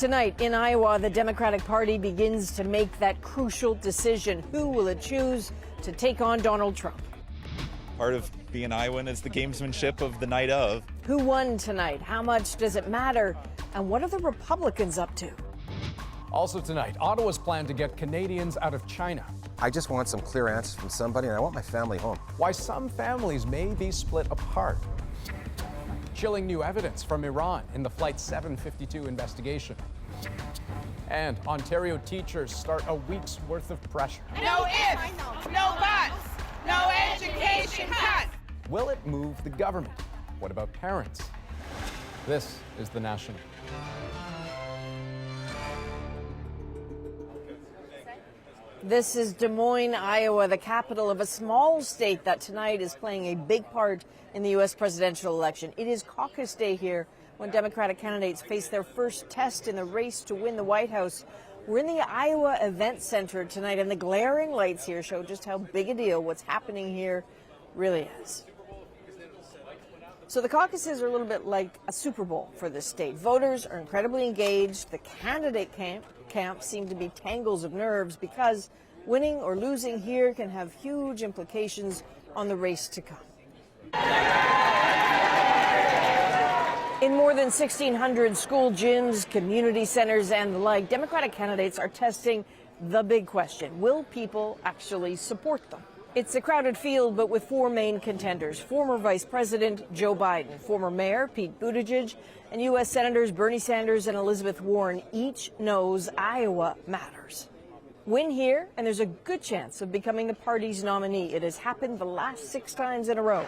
Tonight in Iowa, the Democratic Party begins to make that crucial decision. Who will it choose to take on Donald Trump? Part of being Iowan is the gamesmanship of the night of. Who won tonight? How much does it matter? And what are the Republicans up to? Also tonight, Ottawa's plan to get Canadians out of China. I just want some clear answers from somebody, and I want my family home. Why some families may be split apart. Chilling new evidence from Iran in the Flight 752 investigation. And Ontario teachers start a week's worth of pressure. No ifs, no buts, no education cuts. Will it move the government? What about parents? This is The National. This is Des Moines, Iowa, the capital of a small state that tonight is playing a big part in the U.S. presidential election. It is caucus day here when Democratic candidates face their first test in the race to win the White House. We're in the Iowa Event Center tonight, and the glaring lights here show just how big a deal what's happening here really is. So the caucuses are a little bit like a Super Bowl for this state. Voters are incredibly engaged. The candidate camp seem to be tangles of nerves because winning or losing here can have huge implications on the race to come. In more than 1,600 school gyms, community centers, and the like, Democratic candidates are testing the big question. Will people actually support them? It's a crowded field, but with four main contenders: former Vice President Joe Biden, former Mayor Pete Buttigieg, and U.S. Senators Bernie Sanders and Elizabeth Warren. Each knows Iowa matters. Win here, and there's a good chance of becoming the party's nominee. It has happened the last 6 times in a row.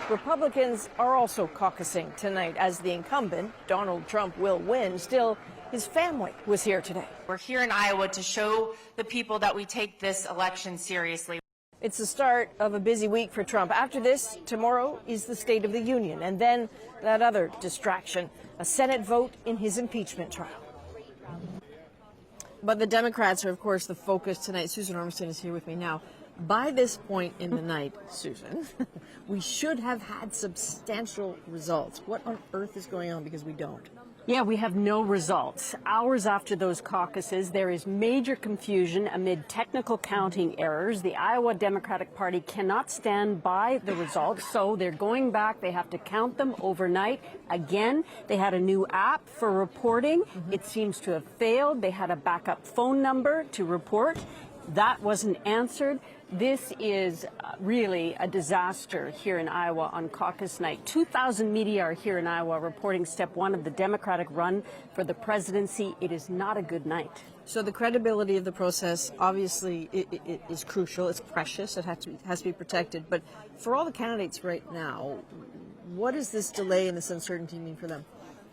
Republicans are also caucusing tonight as the incumbent, Donald Trump, will win. Still, his family was here today. We're here in Iowa to show the people that we take this election seriously. It's the start of a busy week for Trump. After this, tomorrow is the State of the Union, and then that other distraction, a Senate vote in his impeachment trial. But the Democrats are, of course, the focus tonight. Susan Ormiston is here with me now. By this point in the night, Susan, we should have had substantial results. What on earth is going on? Because we don't. Yeah, we have no results. Hours after those caucuses, there is major confusion amid technical counting errors. The Iowa Democratic Party cannot stand by the results, so they're going back. They have to count them overnight. Again, they had a new app for reporting. It seems to have failed. They had a backup phone number to report. That wasn't answered. This is really a disaster here in Iowa on caucus night. 2,000 media are here in Iowa reporting step 1 of the Democratic run for the presidency. It is not a good night. So the credibility of the process obviously it is crucial. It's precious. It has to be protected. But for all the candidates right now, what does this delay and this uncertainty mean for them?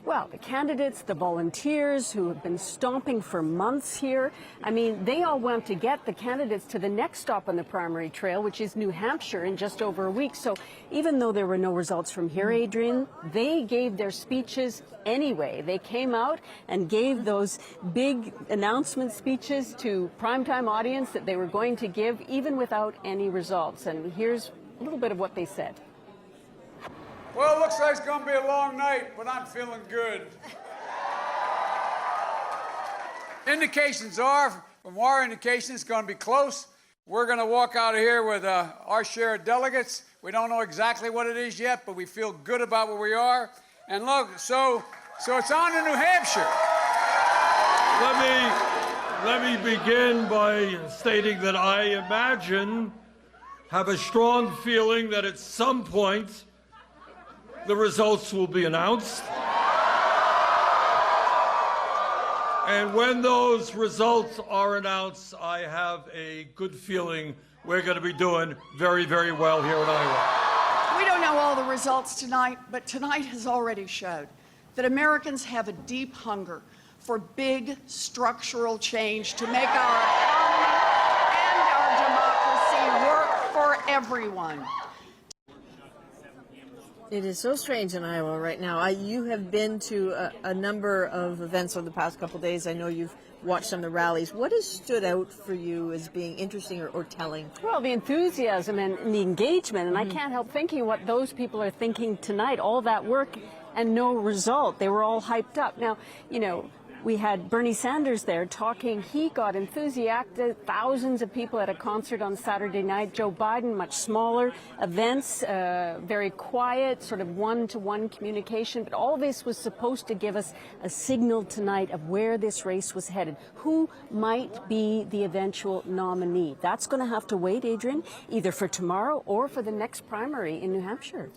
Well, the candidates, the volunteers who have been stomping for months here, I mean, they all want to get the candidates to the next stop on the primary trail, which is New Hampshire, in just over a week. So even though there were no results from here, Adrian, they gave their speeches anyway. They came out and gave those big announcement speeches to primetime audience that they were going to give, even without any results. And here's a little bit of what they said. Well, it looks like it's going to be a long night, but I'm feeling good. Indications are, from our indications, it's going to be close. We're going to walk out of here with our share of delegates. We don't know exactly what it is yet, but we feel good about where we are. And look, so it's on to New Hampshire. Let me begin by stating that I have a strong feeling that at some point the results will be announced. And when those results are announced, I have a good feeling we're going to be doing very, very well here in Iowa. We don't know all the results tonight, but tonight has already showed that Americans have a deep hunger for big structural change to make our economy and our democracy work for everyone. It is so strange in Iowa right now. You have been to a number of events over the past couple of days. I know you've watched some of the rallies. What has stood out for you as being interesting or telling? Well, the enthusiasm and the engagement, and I can't help thinking what those people are thinking tonight. All that work and no result. They were all hyped up. Now, you know, we had Bernie Sanders there talking. He got enthusiastic, thousands of people at a concert on Saturday night. Joe Biden, much smaller events, very quiet, sort of one-to-one communication. But all this was supposed to give us a signal tonight of where this race was headed. Who might be the eventual nominee? That's going to have to wait, Adrian, either for tomorrow or for the next primary in New Hampshire.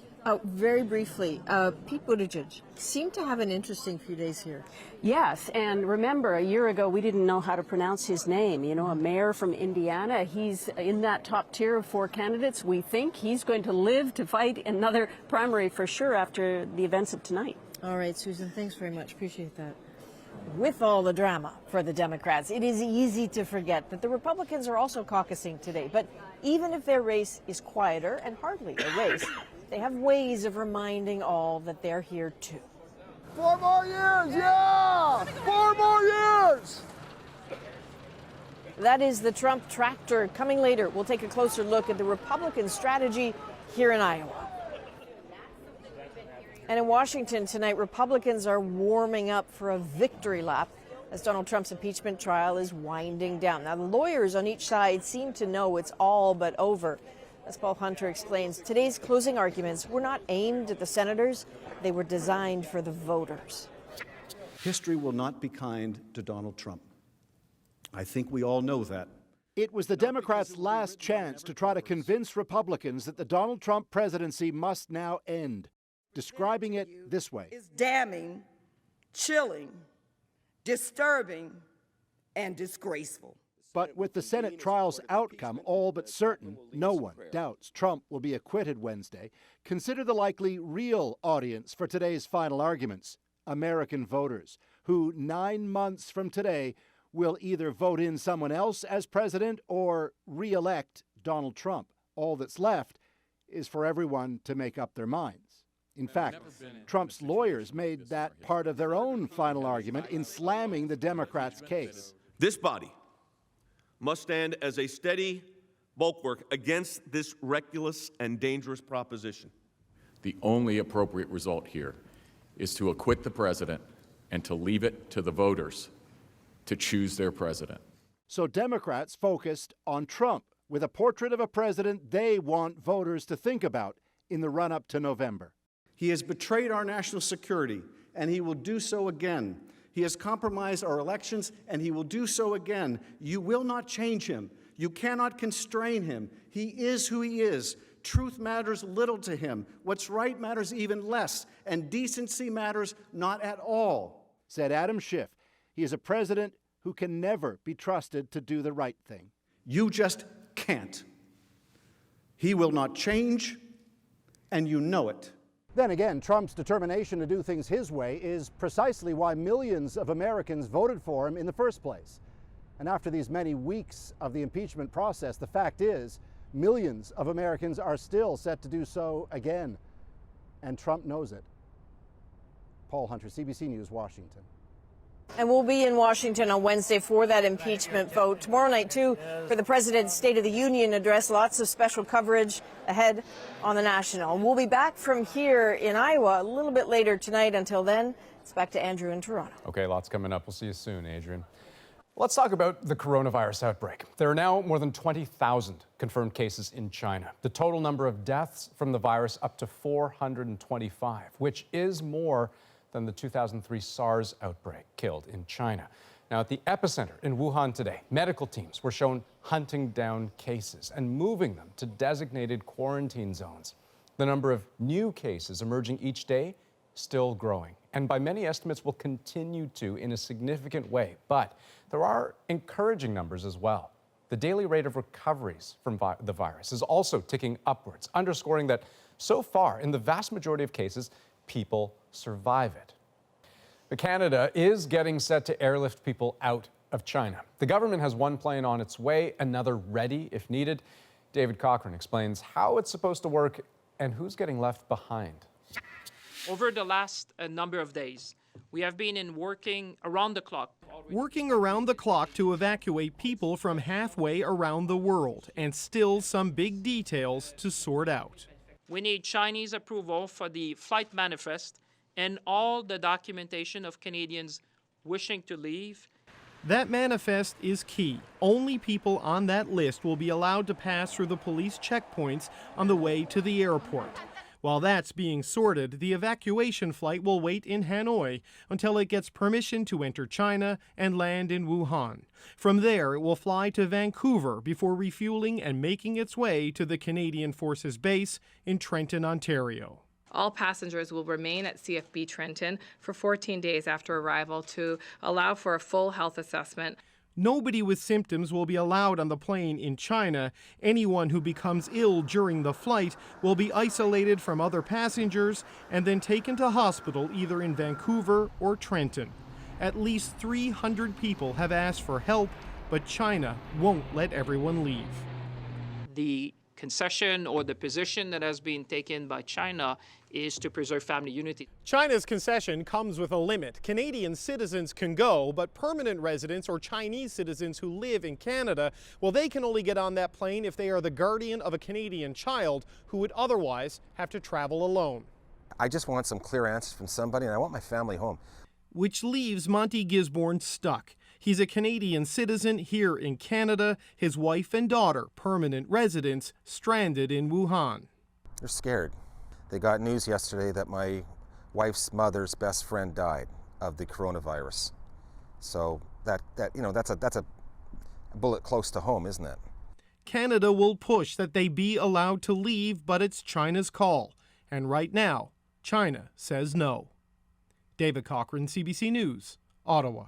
Very briefly, Pete Buttigieg seemed to have an interesting few days here. Yes, and remember, a year ago, we didn't know how to pronounce his name. You know, a mayor from Indiana. He's in that top tier of 4 candidates. We think he's going to live to fight another primary for sure after the events of tonight. All right, Susan, thanks very much. Appreciate that. With all the drama for the Democrats, it is easy to forget that the Republicans are also caucusing today. But even if their race is quieter and hardly a race, they have ways of reminding all that they're here too. 4 more years, yeah! 4 more years! That is the Trump tractor. Coming later, we'll take a closer look at the Republican strategy here in Iowa. And in Washington tonight, Republicans are warming up for a victory lap as Donald Trump's impeachment trial is winding down. Now, the lawyers on each side seem to know it's all but over. As Paul Hunter explains, today's closing arguments were not aimed at the senators. They were designed for the voters. History will not be kind to Donald Trump. I think we all know that. It was the Democrats' last chance to try to convince Republicans that the Donald Trump presidency must now end, describing it this way. It's damning, chilling, disturbing, and disgraceful. But with the Senate trial's outcome all but certain, no one doubts Trump will be acquitted Wednesday. Consider the likely real audience for today's final arguments, American voters, who 9 months from today will either vote in someone else as president or re-elect Donald Trump. All that's left is for everyone to make up their minds. In fact, Trump's lawyers made that part of their own final argument in slamming the Democrats' case. This body must stand as a steady bulwark against this reckless and dangerous proposition. The only appropriate result here is to acquit the president and to leave it to the voters to choose their president. So Democrats focused on Trump with a portrait of a president they want voters to think about in the run-up to November. He has betrayed our national security, and he will do so again. He has compromised our elections, and he will do so again. You will not change him. You cannot constrain him. He is who he is. Truth matters little to him. What's right matters even less, and decency matters not at all, said Adam Schiff. He is a president who can never be trusted to do the right thing. You just can't. He will not change, and you know it. Then again, Trump's determination to do things his way is precisely why millions of Americans voted for him in the first place. And after these many weeks of the impeachment process, the fact is, millions of Americans are still set to do so again. And Trump knows it. Paul Hunter, CBC News, Washington. And we'll be in Washington on Wednesday for that impeachment vote. Tomorrow night, too, for the President's State of the Union address. Lots of special coverage ahead on the National. We'll be back from here in Iowa a little bit later tonight. Until then, it's back to Andrew in Toronto. Okay, lots coming up. We'll see you soon, Adrian. Let's talk about the coronavirus outbreak. There are now more than 20,000 confirmed cases in China. The total number of deaths from the virus up to 425, which is more than the 2003 SARS outbreak killed in China. Now, at the epicenter in Wuhan today, medical teams were shown hunting down cases and moving them to designated quarantine zones. The number of new cases emerging each day still growing, and by many estimates will continue to in a significant way. But there are encouraging numbers as well. The daily rate of recoveries from the virus is also ticking upwards, underscoring that so far, in the vast majority of cases, people survive it. But Canada is getting set to airlift people out of China. The government has one plane on its way, another ready if needed. David Cochrane explains how it's supposed to work and who's getting left behind. Over the last number of days, we have been working around the clock. Working around the clock to evacuate people from halfway around the world, and still some big details to sort out. We need Chinese approval for the flight manifest and all the documentation of Canadians wishing to leave. That manifest is key. Only people on that list will be allowed to pass through the police checkpoints on the way to the airport. While that's being sorted, the evacuation flight will wait in Hanoi until it gets permission to enter China and land in Wuhan. From there, it will fly to Vancouver before refueling and making its way to the Canadian Forces Base in Trenton, Ontario. All passengers will remain at CFB Trenton for 14 days after arrival to allow for a full health assessment. Nobody with symptoms will be allowed on the plane in China. Anyone who becomes ill during the flight will be isolated from other passengers and then taken to hospital either in Vancouver or Trenton. At least 300 people have asked for help, but China won't let everyone leave. The concession or the position that has been taken by China is to preserve family unity. China's concession comes with a limit. Canadian citizens can go, but permanent residents or Chinese citizens who live in Canada, well, they can only get on that plane if they are the guardian of a Canadian child who would otherwise have to travel alone. I just want some clear answers from somebody, and I want my family home. Which leaves Monty Gisborne stuck. He's a Canadian citizen here in Canada, his wife and daughter, permanent residents, stranded in Wuhan. They're scared. They got news yesterday that my wife's mother's best friend died of the coronavirus. So that's a bullet close to home, isn't it? Canada will push that they be allowed to leave, but it's China's call. And right now, China says no. David Cochran, CBC News, Ottawa.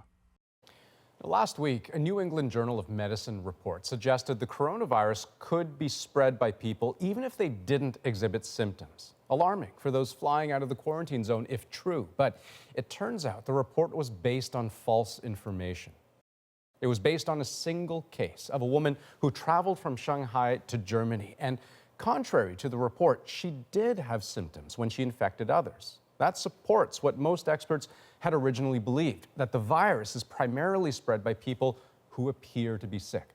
Last week, a New England Journal of Medicine report suggested the coronavirus could be spread by people even if they didn't exhibit symptoms. Alarming for those flying out of the quarantine zone if true, but it turns out the report was based on false information. It was based on a single case of a woman who traveled from Shanghai to Germany, and contrary to the report, she did have symptoms when she infected others. That supports what most experts had originally believed, that the virus is primarily spread by people who appear to be sick.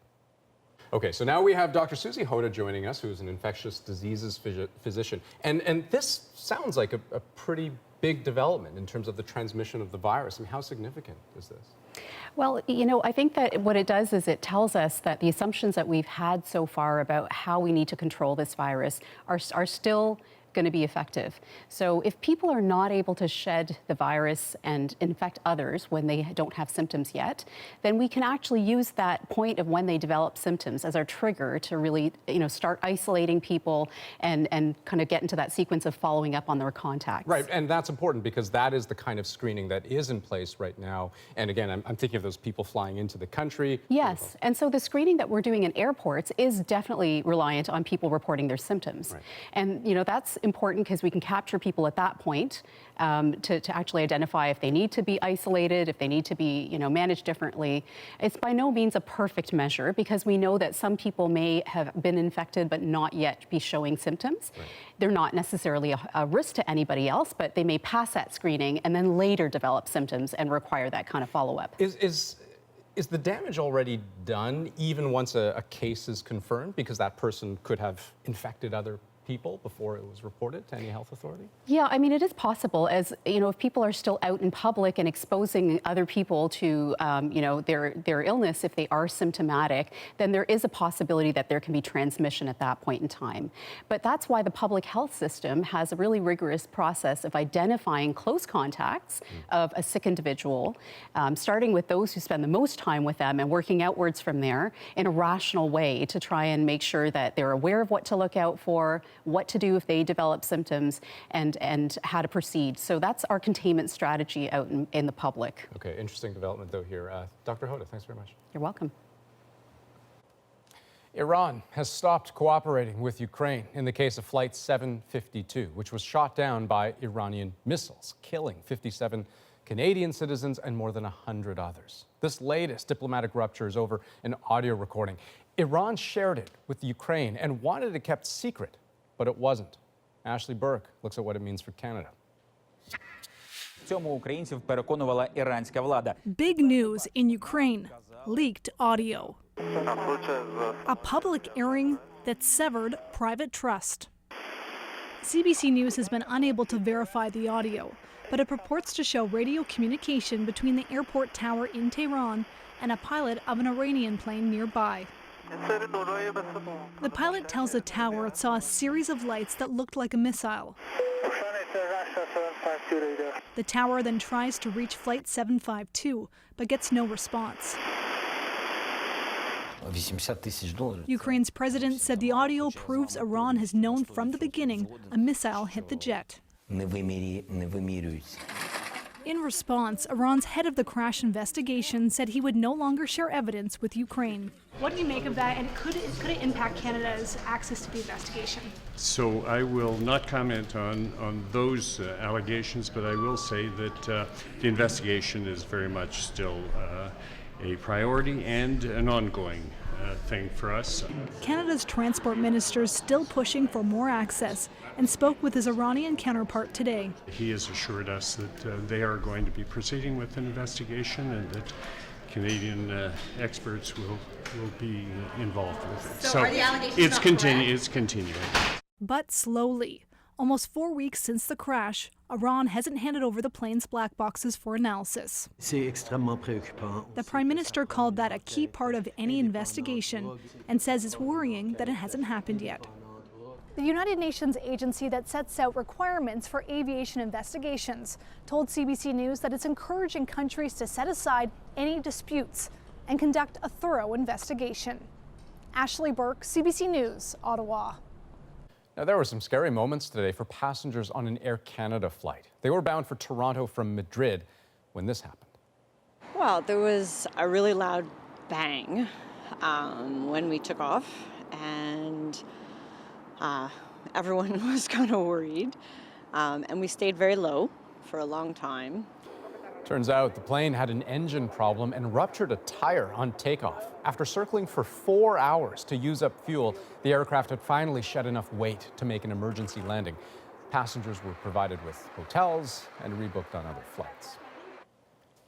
Okay, so now we have Dr. Susie Hoda joining us, who is an infectious diseases physician. And this sounds like a pretty big development in terms of the transmission of the virus. I mean, how significant is this? Well, you know, I think that what it does is it tells us that the assumptions that we've had so far about how we need to control this virus are still going to be effective. So if people are not able to shed the virus and infect others when they don't have symptoms yet, then we can actually use that point of when they develop symptoms as our trigger to really, start isolating people and kind of get into that sequence of following up on their contacts. Right, and that's important because that is the kind of screening that is in place right now. And again, I'm thinking of those people flying into the country. Yes, and so the screening that we're doing in airports is definitely reliant on people reporting their symptoms. Right. And, that's important because we can capture people at that point to actually identify if they need to be isolated, if they need to be, managed differently. It's by no means a perfect measure because we know that some people may have been infected but not yet be showing symptoms. Right. They're not necessarily a risk to anybody else, but they may pass that screening and then later develop symptoms and require that kind of follow-up. Is the damage already done even once a case is confirmed because that person could have infected other people before it was reported to any health authority? Yeah, I mean, it is possible as, if people are still out in public and exposing other people to, their illness, if they are symptomatic, then there is a possibility that there can be transmission at that point in time. But that's why the public health system has a really rigorous process of identifying close contacts of a sick individual, starting with those who spend the most time with them and working outwards from there in a rational way to try and make sure that they're aware of what to look out for, what to do if they develop symptoms, and how to proceed. So that's our containment strategy out in the public. Okay, interesting development though here. Dr. Hoda, thanks very much. You're welcome. Iran has stopped cooperating with Ukraine in the case of Flight 752, which was shot down by Iranian missiles, killing 57 Canadian citizens and more than 100 others. This latest diplomatic rupture is over an audio recording. Iran shared it with Ukraine and wanted it kept secret, but it wasn't. Ashley Burke looks at what it means for Canada. цьому українців переконувала іранська влада. Big news in Ukraine. Leaked audio. A public airing that severed private trust. CBC News has been unable to verify the audio, but it purports to show radio communication between the airport tower in Tehran and a pilot of an Iranian plane nearby. The pilot tells the tower it saw a series of lights that looked like a missile. The tower then tries to reach Flight 752, but gets no response. Ukraine's president said the audio proves Iran has known from the beginning a missile hit the jet. In response, Iran's head of the crash investigation said he would no longer share evidence with Ukraine. What do you make of that, and could it impact Canada's access to the investigation? So I will not comment on those allegations, but I will say that the investigation is very much still a priority and an ongoing thing for us. Canada's transport minister is still pushing for more access and spoke with his Iranian counterpart today. He has assured us that they are going to be proceeding with an investigation and that Canadian experts will be involved with it. So are the allegations it's continuing. But slowly. Almost 4 weeks since the crash, Iran hasn't handed over the plane's black boxes for analysis. The Prime Minister called that a key part of any investigation and says it's worrying that it hasn't happened yet. The United Nations agency that sets out requirements for aviation investigations told CBC News that it's encouraging countries to set aside any disputes and conduct a thorough investigation. Ashley Burke, CBC News, Ottawa. Now, there were some scary moments today for passengers on an Air Canada flight. They were bound for Toronto from Madrid when this happened. Well, there was a really loud bang when we took off, and everyone was kind of worried, and we stayed very low for a long time. Turns out the plane had an engine problem and ruptured a tire on takeoff. After circling for 4 hours to use up fuel, the aircraft had finally shed enough weight to make an emergency landing. Passengers were provided with hotels and rebooked on other flights.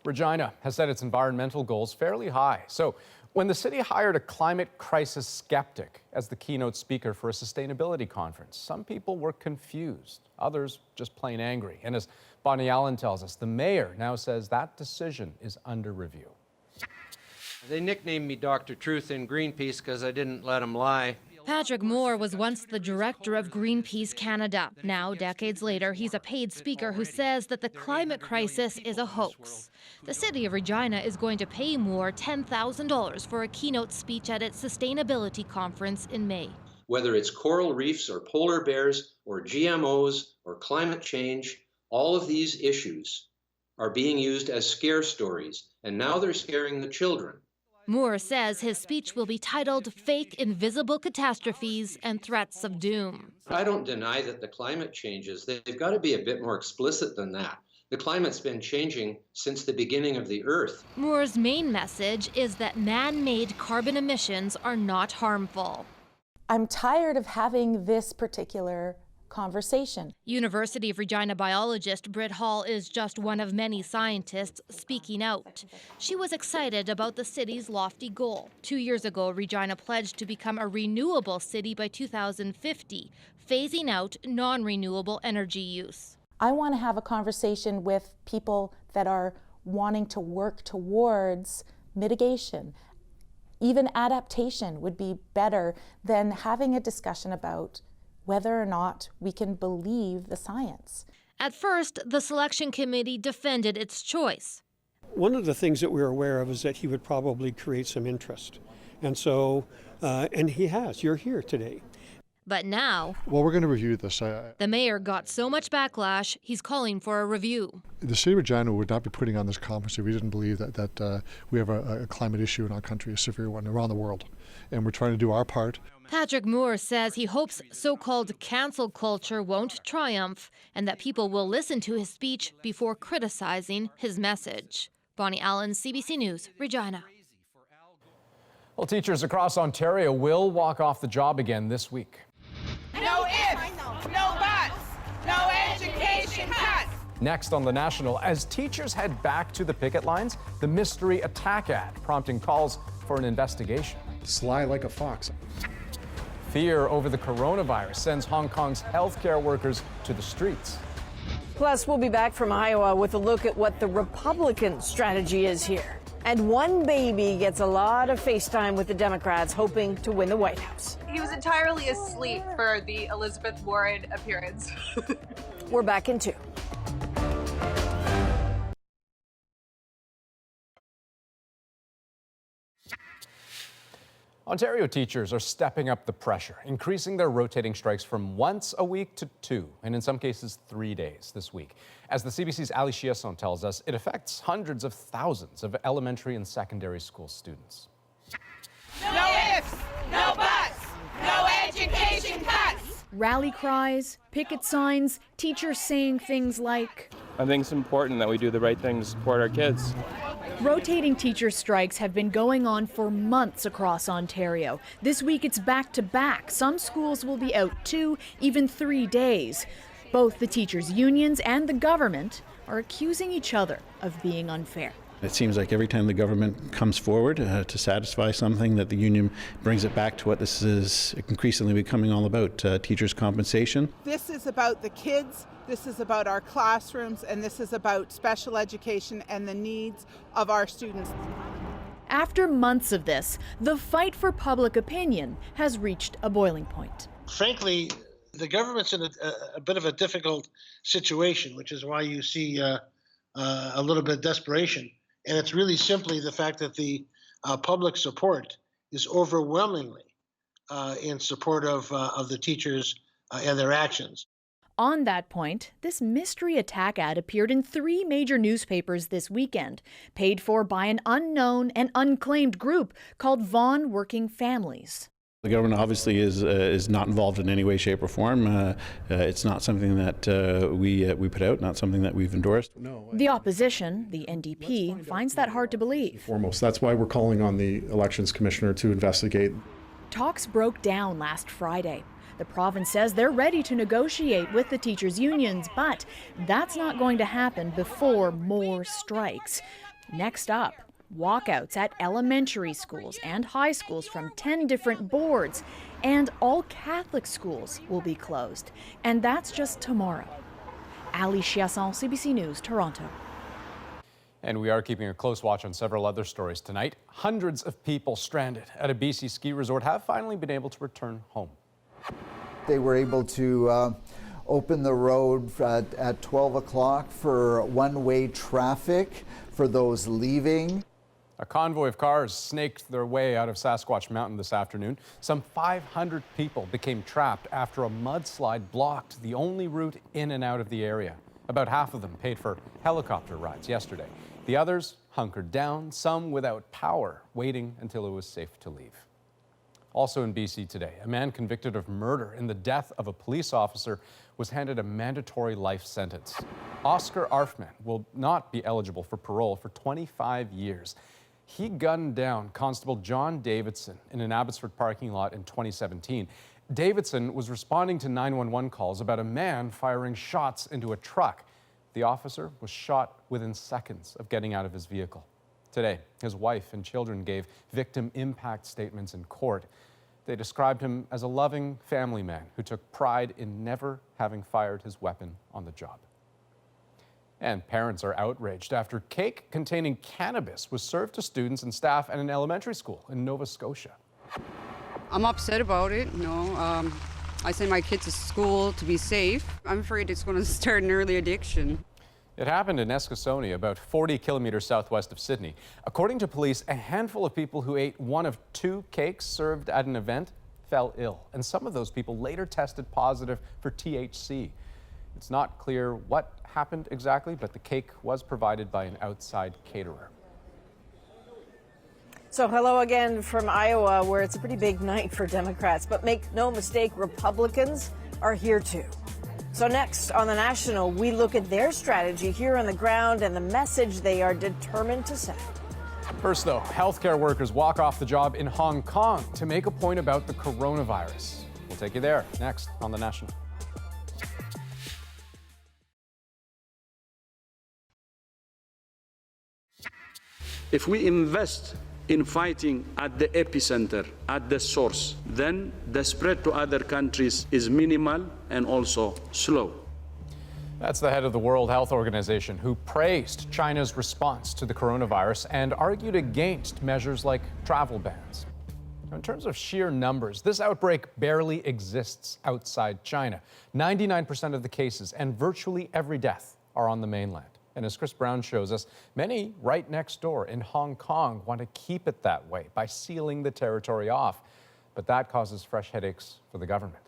Regina has set its environmental goals fairly high. So when the city hired a climate crisis skeptic as the keynote speaker for a sustainability conference, some people were confused, others just plain angry. And as Bonnie Allen tells us, the mayor now says that decision is under review. They nicknamed me Dr. Truth in Greenpeace because I didn't let them lie. Patrick Moore was once the director of Greenpeace Canada. Now, decades later, he's a paid speaker who says that the climate crisis is a hoax. The city of Regina is going to pay Moore $10,000 for a keynote speech at its sustainability conference in May. Whether it's coral reefs or polar bears or GMOs or climate change, all of these issues are being used as scare stories, and now they're scaring the children. Moore says his speech will be titled Fake Invisible Catastrophes and Threats of Doom. I don't deny that the climate changes. They've got to be a bit more explicit than that. The climate's been changing since the beginning of the Earth. Moore's main message is that man-made carbon emissions are not harmful. I'm tired of having this particular conversation. University of Regina biologist Britt Hall is just one of many scientists speaking out. She was excited about the city's lofty goal. 2 years ago, Regina pledged to become a renewable city by 2050, phasing out non-renewable energy use. I want to have a conversation with people that are wanting to work towards mitigation. Even adaptation would be better than having a discussion about whether or not we can believe the science. At first, the selection committee defended its choice. One of the things that we're aware of is that he would probably create some interest. And so, and he has. You're here today. But now, well, we're going to review this. The mayor got so much backlash, he's calling for a review. The city of Regina would not be putting on this conference if we didn't believe that we have a climate issue in our country, a severe one around the world. And we're trying to do our part. Patrick Moore says he hopes so-called cancel culture won't triumph and that people will listen to his speech before criticizing his message. Bonnie Allen, CBC News, Regina. Well, teachers across Ontario will walk off the job again this week. No ifs, no buts, no education cuts. Next on The National, as teachers head back to the picket lines, the mystery attack ad prompting calls for an investigation. Sly like a fox. Fear over the coronavirus sends Hong Kong's healthcare workers to the streets. Plus, we'll be back from Iowa with a look at what the Republican strategy is here. And one baby gets a lot of FaceTime with the Democrats, hoping to win the White House. He was entirely asleep for the Elizabeth Warren appearance. We're back in 2. Ontario teachers are stepping up the pressure, increasing their rotating strikes from once a week to 2, and in some cases 3 days this week. As the CBC's Ali Chiasson tells us, it affects hundreds of thousands of elementary and secondary school students. No ifs, no buts, no education cuts. Rally cries, picket signs, teachers saying things like, I think it's important that we do the right thing to support our kids. Rotating teacher strikes have been going on for months across Ontario. This week it's back to back. Some schools will be out 2, even 3 days. Both the teachers' unions and the government are accusing each other of being unfair. It seems like every time the government comes forward to satisfy something, that the union brings it back to what this is increasingly becoming all about, teachers' compensation. This is about the kids, this is about our classrooms, and this is about special education and the needs of our students. After months of this, the fight for public opinion has reached a boiling point. Frankly, the government's in a bit of a difficult situation, which is why you see a little bit of desperation. And it's really simply the fact that the public support is overwhelmingly in support of the teachers and their actions. On that point, this mystery attack ad appeared in 3 major newspapers this weekend, paid for by an unknown and unclaimed group called Vaughan Working Families. The government obviously is not involved in any way, shape, or form. It's not something that we put out, not something that we've endorsed. The opposition, the NDP, finds that hard to believe. Foremost, that's why we're calling on the Elections Commissioner to investigate. Talks broke down last Friday. The province says they're ready to negotiate with the teachers' unions, but that's not going to happen before more strikes. Next up, walkouts at elementary schools and high schools from 10 different boards, and all Catholic schools will be closed. And that's just tomorrow. Ali Chiasson, CBC News, Toronto. And we are keeping a close watch on several other stories tonight. Hundreds of people stranded at a BC ski resort have finally been able to return home. They were able to open the road at 12 o'clock for one-way traffic for those leaving. A convoy of cars snaked their way out of Sasquatch Mountain this afternoon. Some 500 people became trapped after a mudslide blocked the only route in and out of the area. About half of them paid for helicopter rides yesterday. The others hunkered down, some without power, waiting until it was safe to leave. Also in BC today, a man convicted of murder in the death of a police officer was handed a mandatory life sentence. Oscar Arfman will not be eligible for parole for 25 years. He gunned down Constable John Davidson in an Abbotsford parking lot in 2017. Davidson was responding to 911 calls about a man firing shots into a truck. The officer was shot within seconds of getting out of his vehicle. Today, his wife and children gave victim impact statements in court. They described him as a loving family man who took pride in never having fired his weapon on the job. And parents are outraged after cake containing cannabis was served to students and staff at an elementary school in Nova Scotia. I'm upset about it. I send my kids to school to be safe. I'm afraid it's going to start an early addiction. It happened in Eskasoni, about 40 kilometers southwest of Sydney. According to police, a handful of people who ate one of 2 cakes served at an event fell ill, and some of those people later tested positive for THC. It's not clear what happened exactly, but the cake was provided by an outside caterer. So hello again from Iowa, where it's a pretty big night for Democrats. But make no mistake, Republicans are here too. So next on The National, we look at their strategy here on the ground and the message they are determined to send. First, though, healthcare workers walk off the job in Hong Kong to make a point about the coronavirus. We'll take you there next on The National. If we invest in fighting at the epicenter, at the source, then the spread to other countries is minimal and also slow. That's the head of the World Health Organization, who praised China's response to the coronavirus and argued against measures like travel bans. Now, in terms of sheer numbers, this outbreak barely exists outside China. 99% of the cases and virtually every death are on the mainland. And as Chris Brown shows us, many right next door in Hong Kong want to keep it that way by sealing the territory off. But that causes fresh headaches for the government.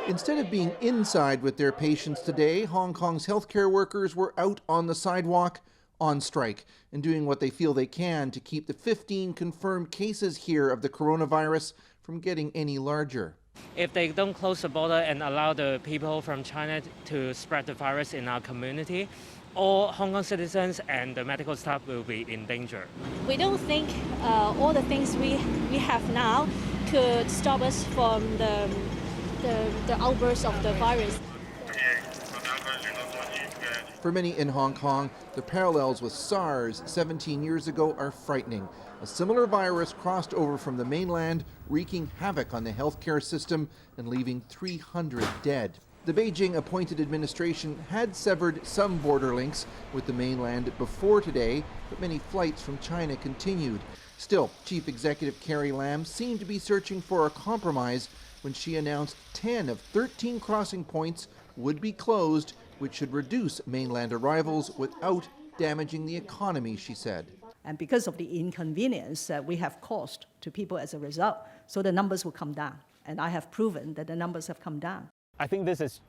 Instead of being inside with their patients today, Hong Kong's healthcare workers were out on the sidewalk on strike and doing what they feel they can to keep the 15 confirmed cases here of the coronavirus from getting any larger. If they don't close the border and allow the people from China to spread the virus in our community, all Hong Kong citizens and the medical staff will be in danger. We don't think all the things we have now could stop us from the outburst of the virus. For many in Hong Kong, the parallels with SARS 17 years ago are frightening. A similar virus crossed over from the mainland, wreaking havoc on the healthcare system and leaving 300 dead. The Beijing-appointed administration had severed some border links with the mainland before today, but many flights from China continued. Still, Chief Executive Carrie Lam seemed to be searching for a compromise when she announced 10 of 13 crossing points would be closed, which should reduce mainland arrivals without damaging the economy, she said. And because of the inconvenience that we have caused to people as a result, so the numbers will come down. And I have proven that the numbers have come down. I think this is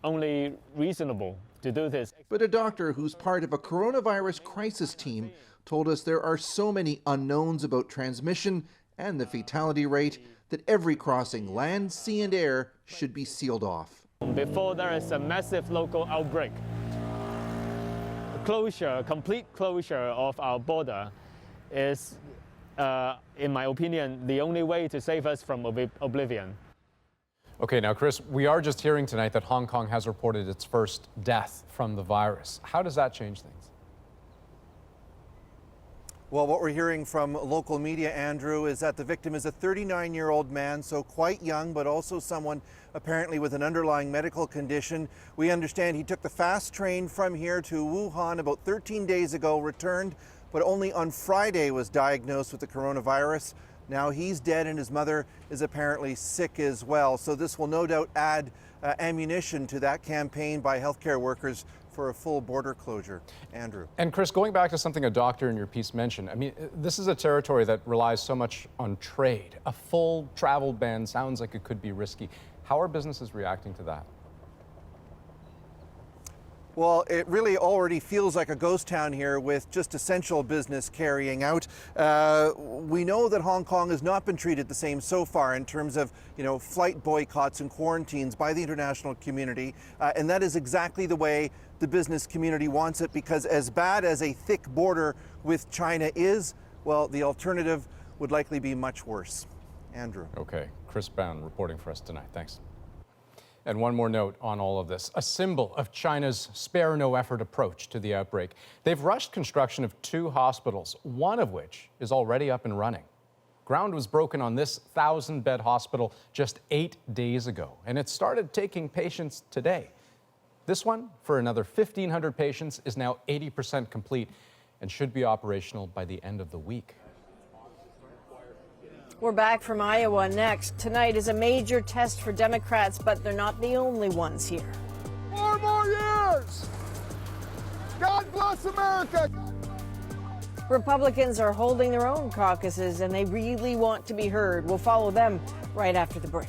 only reasonable to do this. But a doctor who's part of a coronavirus crisis team told us there are so many unknowns about transmission and the fatality rate that every crossing, land, sea, and air, should be sealed off. Before there is a massive local outbreak, complete closure of our border is, in my opinion, the only way to save us from oblivion. Okay, now, Chris, we are just hearing tonight that Hong Kong has reported its first death from the virus. How does that change things? Well, what we're hearing from local media, Andrew, is that the victim is a 39-year-old man, so quite young, but also someone apparently with an underlying medical condition. We understand he took the fast train from here to Wuhan about 13 days ago, returned, but only on Friday was diagnosed with the coronavirus. Now he's dead and his mother is apparently sick as well. So this will no doubt add ammunition to that campaign by healthcare workers for a full border closure. Andrew. And Chris, going back to something a doctor in your piece mentioned, I mean, this is a territory that relies so much on trade. A full travel ban sounds like it could be risky. How are businesses reacting to that? Well, it really already feels like a ghost town here with just essential business carrying out. We know that Hong Kong has not been treated the same so far in terms of, flight boycotts and quarantines by the international community. And that is exactly the way the business community wants it, because as bad as a thick border with China is, well, the alternative would likely be much worse. Andrew. Okay, Chris Brown reporting for us tonight. Thanks. And one more note on all of this, a symbol of China's spare no effort approach to the outbreak. They've rushed construction of 2 hospitals, one of which is already up and running. Ground was broken on this 1,000-bed hospital just 8 days ago, and it started taking patients today. This one, for another 1,500 patients, is now 80% complete and should be operational by the end of the week. We're back from Iowa next. Tonight is a major test for Democrats, but they're not the only ones here. 4 more years! God bless America! Republicans are holding their own caucuses, and they really want to be heard. We'll follow them right after the break.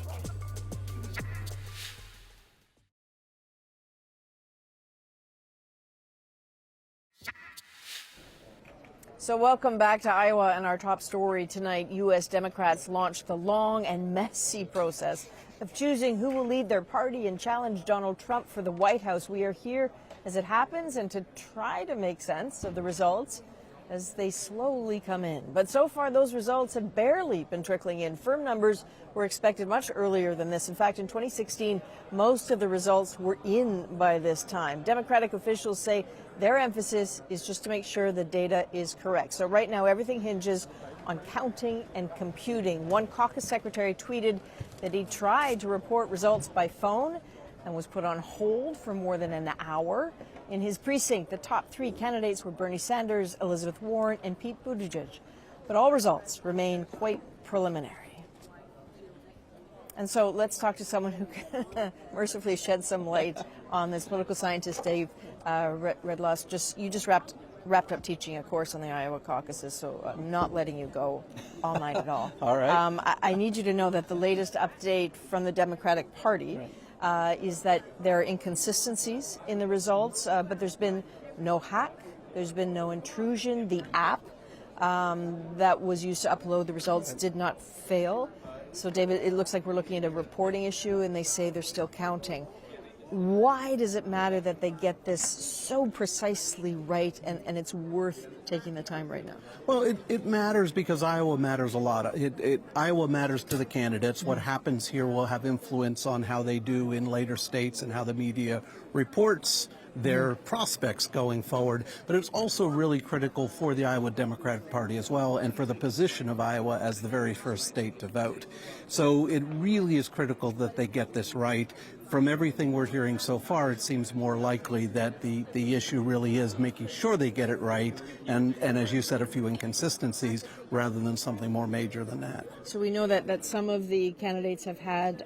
So welcome back to Iowa, and our top story tonight. U.S. Democrats launched the long and messy process of choosing who will lead their party and challenge Donald Trump for the White House. We are here as it happens and to try to make sense of the results. as they slowly come in. But so far, those results have barely been trickling in. Firm numbers were expected much earlier than this. In fact, in 2016, most of the results were in by this time. Democratic officials say their emphasis is just to make sure the data is correct. So right now, everything hinges on counting and computing. One caucus secretary tweeted that he tried to report results by phone and was put on hold for more than an hour. In his precinct, the top 3 candidates were Bernie Sanders, Elizabeth Warren, and Pete Buttigieg. But all results remain quite preliminary. And so let's talk to someone who can mercifully shed some light on this. Political scientist Dave Redloss. You just wrapped up teaching a course on the Iowa caucuses, so I'm not letting you go all night at all. All right. I need you to know that the latest update from the Democratic Party is that there are inconsistencies in the results, but there's been no hack, there's been no intrusion. The app that was used to upload the results did not fail. So, David, it looks like we're looking at a reporting issue, and they say they're still counting. Why does it matter that they get this so precisely right, and it's worth taking the time right now? Well, it matters because Iowa matters a lot. Iowa matters to the candidates. What happens here will have influence on how they do in later states and how the media reports their prospects going forward. But it's also really critical for the Iowa Democratic Party as well, and for the position of Iowa as the very first state to vote. So it really is critical that they get this right. From everything we're hearing so far, it seems more likely that the issue really is making sure they get it right, and as you said, a few inconsistencies rather than something more major than that. So we know that some of the candidates have had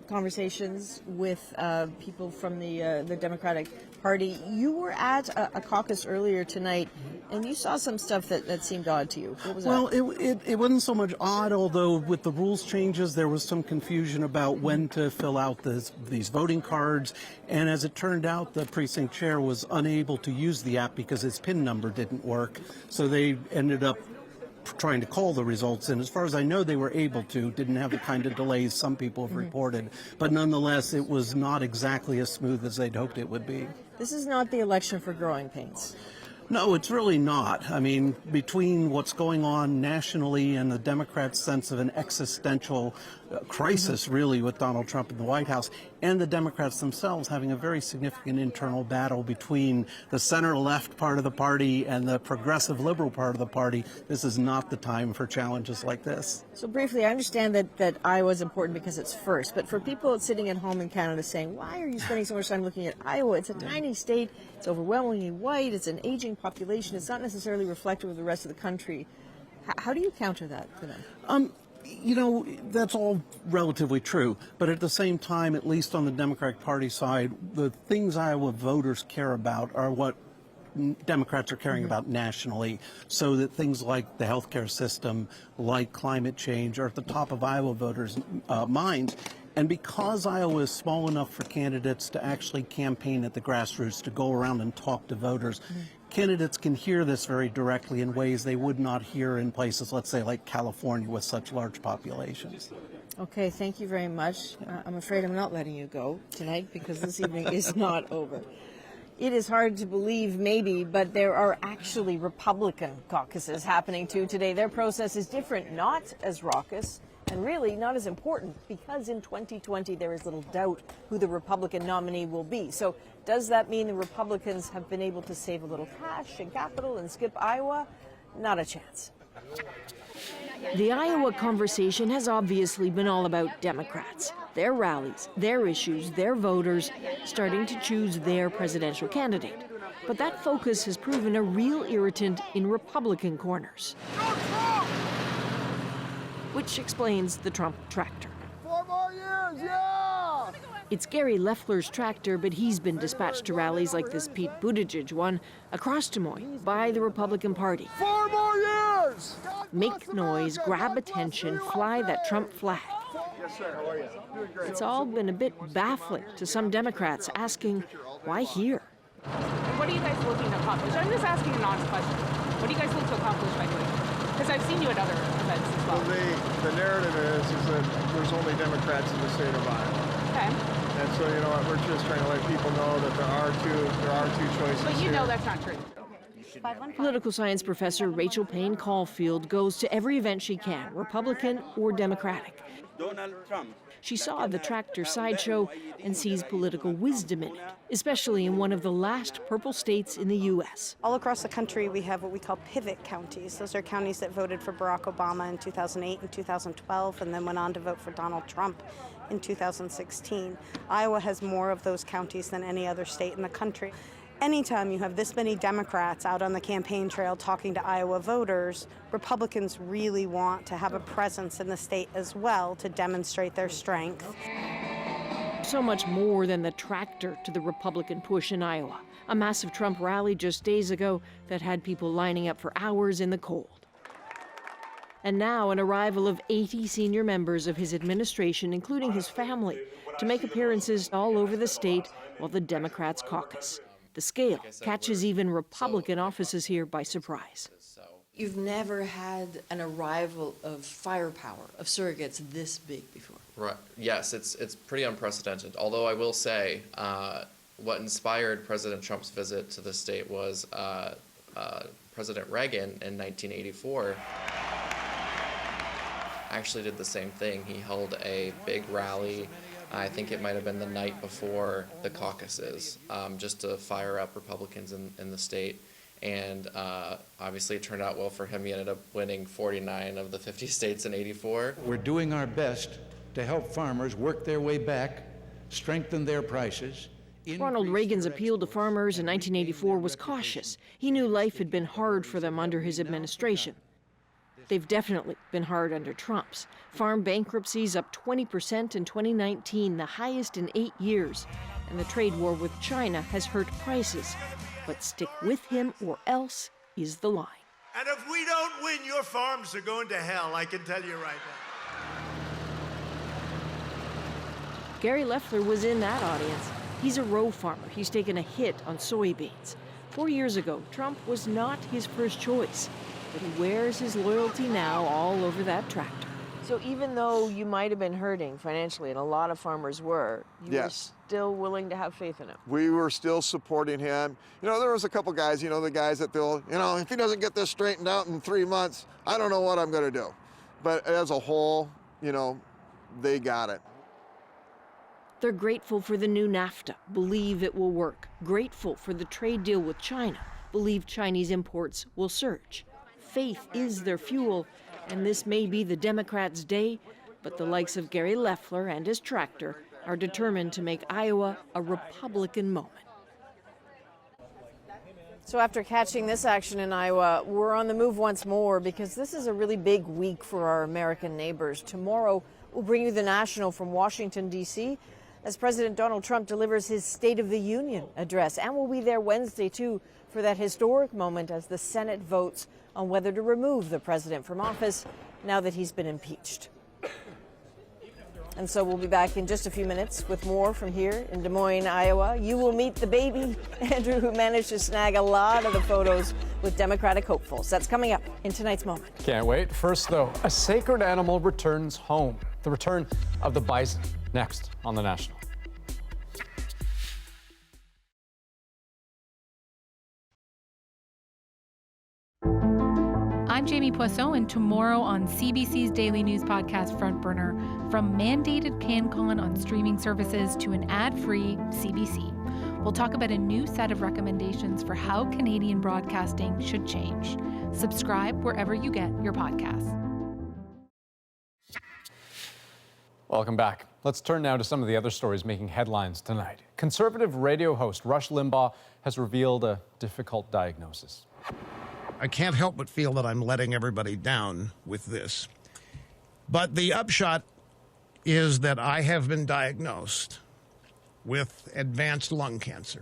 conversations with people from the Democratic Party. You were at a caucus earlier tonight, and you saw some stuff that seemed odd to you. What was that? Well, it wasn't so much odd, although with the rules changes, there was some confusion about when to fill out these voting cards. And as it turned out, the precinct chair was unable to use the app because his PIN number didn't work. So they ended up trying to call the results, and as far as I know, they were able to, didn't have the kind of delays some people have reported. But nonetheless, it was not exactly as smooth as they'd hoped it would be. This is not the election for growing pains. No, it's really not. I mean, between what's going on nationally and the Democrats' sense of an existential crisis, really, with Donald Trump in the White House, and the Democrats themselves having a very significant internal battle between the center-left part of the party and the progressive liberal part of the party, this is not the time for challenges like this. So briefly, I understand that Iowa is important because it's first, but for people sitting at home in Canada saying, why are you spending so much time looking at Iowa? It's a tiny state, it's overwhelmingly white, it's an aging population, it's not necessarily reflective of the rest of the country. How do you counter that for them? You know, that's all relatively true. But at the same time, at least on the Democratic Party side, the things Iowa voters care about are what Democrats are caring about nationally, so that things like the healthcare system, like climate change, are at the top of Iowa voters' minds. And because Iowa is small enough for candidates to actually campaign at the grassroots, to go around and talk to voters, candidates can hear this very directly in ways they would not hear in places, let's say, like California with such large populations. Okay, thank you very much. I'm afraid I'm not letting you go tonight because this evening is not over. It is hard to believe, maybe, but there are actually Republican caucuses happening too today. Their process is different, not as raucous, and really not as important, because in 2020 there is little doubt who the Republican nominee will be. So does that mean the Republicans have been able to save a little cash and capital and skip Iowa? Not a chance. The Iowa conversation has obviously been all about Democrats, their rallies, their issues, their voters, starting to choose their presidential candidate. But that focus has proven a real irritant in Republican corners, which explains the Trump tractor. 4 more years, yeah! It's Gary Loeffler's tractor, but he's been dispatched to rallies like this Pete Buttigieg one across Des Moines by the Republican Party. 4 more years! Make noise, grab attention, fly that Trump flag. Yes, sir. How are you? Doing great. It's all been a bit baffling to some Democrats, asking, why here? What are you guys looking to accomplish? I'm just asking an honest question. What do you guys look to accomplish by doing it? Because I've seen you at other events as well. Well, the narrative is that there's only Democrats in the state of Iowa. Okay. And so, you know, we're just trying to let people know that there are two choices. But you here. know that's not true. Political science professor Rachel Payne Caulfield goes to every event she can, Republican or Democratic. Donald Trump. She saw the tractor sideshow and sees political wisdom in it, especially in one of the last purple states in the U.S. All across the country, we have what we call pivot counties. Those are counties that voted for Barack Obama in 2008 and 2012 and then went on to vote for Donald Trump in 2016. Iowa has more of those counties than any other state in the country. Anytime you have this many Democrats out on the campaign trail talking to Iowa voters, Republicans really want to have a presence in the state as well to demonstrate their strength. So much more than the tractor to the Republican push in Iowa. A massive Trump rally just days ago that had people lining up for hours in the cold. And now an arrival of 80 senior members of his administration, including his family, to make appearances all over the state while the Democrats caucus. The scale catches even Republican offices here by surprise. You've never had an arrival of firepower, of surrogates this big before. Right. Yes, it's pretty unprecedented. Although I will say, what inspired President Trump's visit to the state was President Reagan in 1984 actually did the same thing. He held a big rally. I think it might have been the night before the caucuses, just to fire up Republicans in the state. And obviously it turned out well for him. He ended up winning 49 of the 50 states in '84. We're doing our best to help farmers work their way back, strengthen their prices. Ronald Reagan's appeal to farmers in 1984 was cautious. He knew life had been hard for them under his administration. They've definitely been hard under Trump's. Farm bankruptcies up 20% in 2019, the highest in 8 years. And the trade war with China has hurt prices. But stick with him or else is the line. And if we don't win, your farms are going to hell, I can tell you right now. Gary Leffler was in that audience. He's a row farmer. He's taken a hit on soybeans. 4 years ago, Trump was not his first choice. But he wears his loyalty now all over that tractor. So even though you might have been hurting financially, and a lot of farmers were, you were still willing to have faith in him. We were still supporting him. You know, there was a couple guys, the guys that if he doesn't get this straightened out in 3 months, I don't know what I'm going to do. But as a whole, they got it. They're grateful for the new NAFTA, believe it will work. Grateful for the trade deal with China, believe Chinese imports will surge. Faith is their fuel, and this may be the Democrats' day, but the likes of Gary Leffler and his tractor are determined to make Iowa a Republican moment. So after catching this action in Iowa, we're on the move once more because this is a really big week for our American neighbors. Tomorrow, we'll bring you the national from Washington, D.C., as President Donald Trump delivers his State of the Union address. And we'll be there Wednesday, too, for that historic moment as the Senate votes on whether to remove the president from office now that he's been impeached. And so we'll be back in just a few minutes with more from here in Des Moines, Iowa. You will meet the baby, Andrew, who managed to snag a lot of the photos with Democratic hopefuls. That's coming up in tonight's Moment. Can't wait. First, though, a sacred animal returns home. The return of the bison. Next on The National. I'm Jamie Poisson, and tomorrow on CBC's daily news podcast Front Burner, from mandated CanCon on streaming services to an ad-free CBC, we'll talk about a new set of recommendations for how Canadian broadcasting should change. Subscribe wherever you get your podcasts. Welcome back. Let's turn now to some of the other stories making headlines tonight. Conservative radio host Rush Limbaugh has revealed a difficult diagnosis. I can't help but feel that I'm letting everybody down with this. But the upshot is that I have been diagnosed with advanced lung cancer.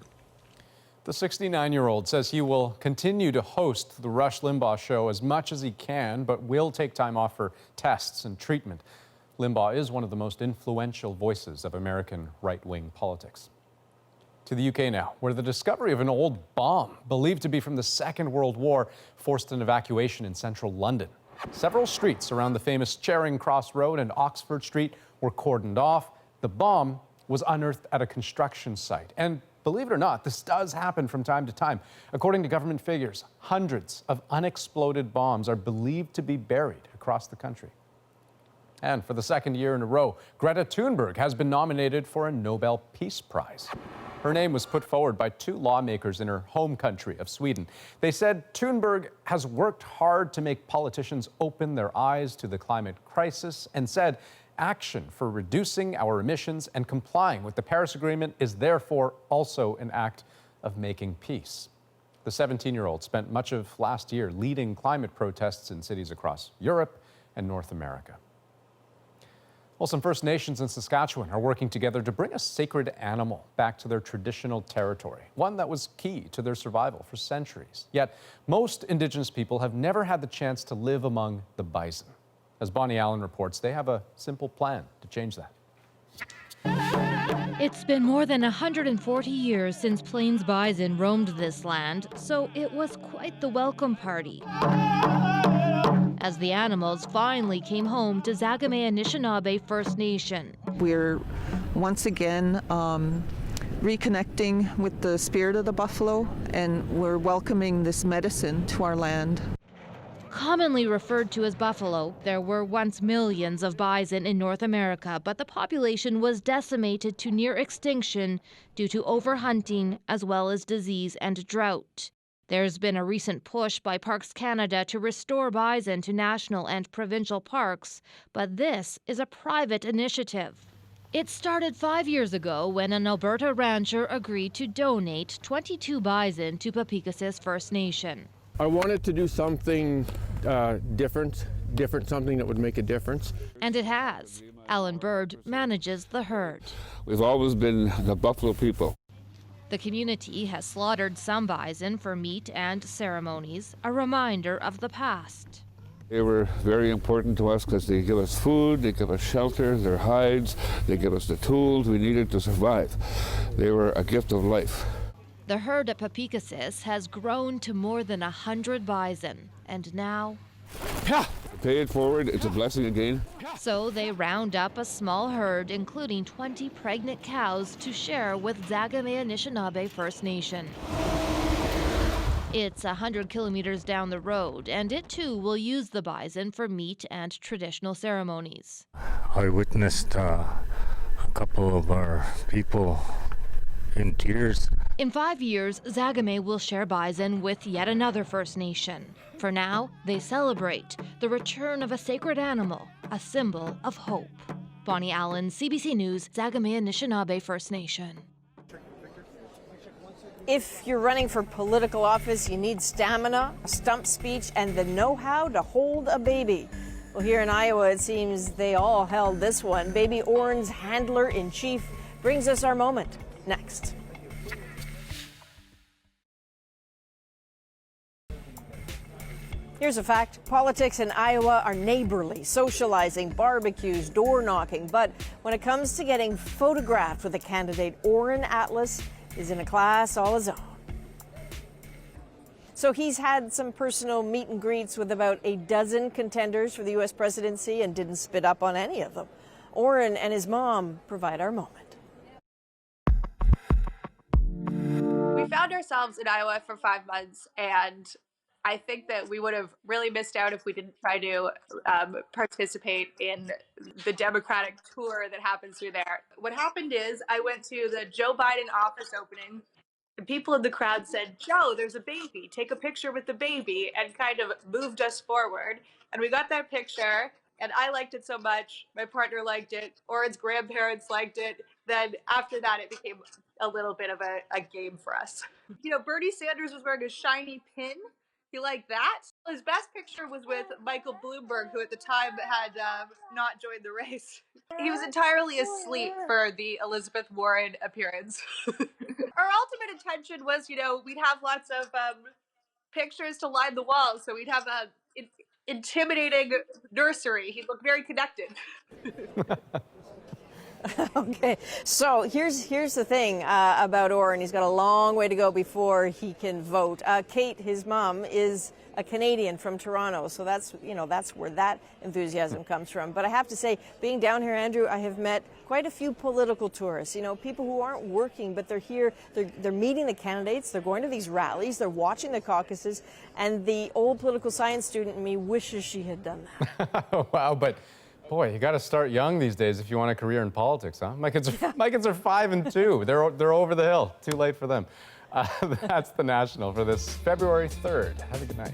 The 69-year-old says he will continue to host the Rush Limbaugh show as much as he can, but will take time off for tests and treatment. Limbaugh is one of the most influential voices of American right-wing politics. To the UK now, where the discovery of an old bomb, believed to be from the Second World War, forced an evacuation in central London. Several streets around the famous Charing Cross Road and Oxford Street were cordoned off. The bomb was unearthed at a construction site, and believe it or not, this does happen from time to time. According to government figures, hundreds of unexploded bombs are believed to be buried across the country. And for the second year in a row, Greta Thunberg has been nominated for a Nobel Peace Prize. Her name was put forward by 2 lawmakers in her home country of Sweden. They said Thunberg has worked hard to make politicians open their eyes to the climate crisis and said action for reducing our emissions and complying with the Paris Agreement is therefore also an act of making peace. The 17-year-old spent much of last year leading climate protests in cities across Europe and North America. Well, some First Nations in Saskatchewan are working together to bring a sacred animal back to their traditional territory, one that was key to their survival for centuries. Yet, most Indigenous people have never had the chance to live among the bison. As Bonnie Allen reports, they have a simple plan to change that. It's been more than 140 years since Plains bison roamed this land, so it was quite the welcome party. As the animals finally came home to Zagame Anishinaabe First Nation. We're once again reconnecting with the spirit of the buffalo, and we're welcoming this medicine to our land. Commonly referred to as buffalo, there were once millions of bison in North America, but the population was decimated to near extinction due to overhunting as well as disease and drought. There's been a recent push by Parks Canada to restore bison to national and provincial parks, but this is a private initiative. It started 5 years ago when an Alberta rancher agreed to donate 22 bison to Papikasis First Nation. I wanted to do something different, something that would make a difference. And it has. Alan Bird manages the herd. We've always been the buffalo people. The community has slaughtered some bison for meat and ceremonies, a reminder of the past. They were very important to us because they give us food, they give us shelter, their hides, they give us the tools we needed to survive. They were a gift of life. The herd at Papikasis has grown to more than 100 bison, and now... Pay it forward, it's a blessing again. So they round up a small herd, including 20 pregnant cows, to share with Zagame Anishinaabe First Nation. It's 100 kilometers down the road, and it too will use the bison for meat and traditional ceremonies. I witnessed a couple of our people in tears. In 5 years, Zagame will share bison with yet another First Nation. For now, they celebrate the return of a sacred animal, a symbol of hope. Bonnie Allen, CBC News, Zagame Anishinaabe First Nation. If you're running for political office, you need stamina, a stump speech, and the know-how to hold a baby. Well, here in Iowa, it seems they all held this one. Baby Orrin's handler-in-chief brings us our moment. Next. Here's a fact. Politics in Iowa are neighborly, socializing, barbecues, door knocking. But when it comes to getting photographed with a candidate, Orrin Atlas is in a class all his own. So he's had some personal meet and greets with about a dozen contenders for the U.S. presidency and didn't spit up on any of them. Orrin and his mom provide our moment. We found ourselves in Iowa for 5 months, and I think that we would have really missed out if we didn't try to participate in the Democratic tour that happens through there. What happened is I went to the Joe Biden office opening. The people in the crowd said, "Joe, there's a baby. Take a picture with the baby," and kind of moved us forward. And we got that picture, and I liked it so much. My partner liked it. Orrin's grandparents liked it. Then after that, it became a little bit of a game for us. You know, Bernie Sanders was wearing a shiny pin. He liked that. His best picture was with Michael Bloomberg, who at the time had not joined the race. He was entirely asleep for the Elizabeth Warren appearance. Our ultimate intention was, you know, we'd have lots of pictures to line the walls, so we'd have a intimidating nursery. He'd look very connected. Okay, so here's the thing about Orrin. He's got a long way to go before he can vote. Kate, his mom, is a Canadian from Toronto, so that's where that enthusiasm comes from. But I have to say, being down here, Andrew, I have met quite a few political tourists. People who aren't working, but they're here. They're meeting the candidates. They're going to these rallies. They're watching the caucuses. And the old political science student in me wishes she had done that. Wow, but. Boy, you got to start young these days if you want a career in politics, huh? My kids are 5 and 2. They're over the hill. Too late for them. That's the National for this February 3rd. Have a good night.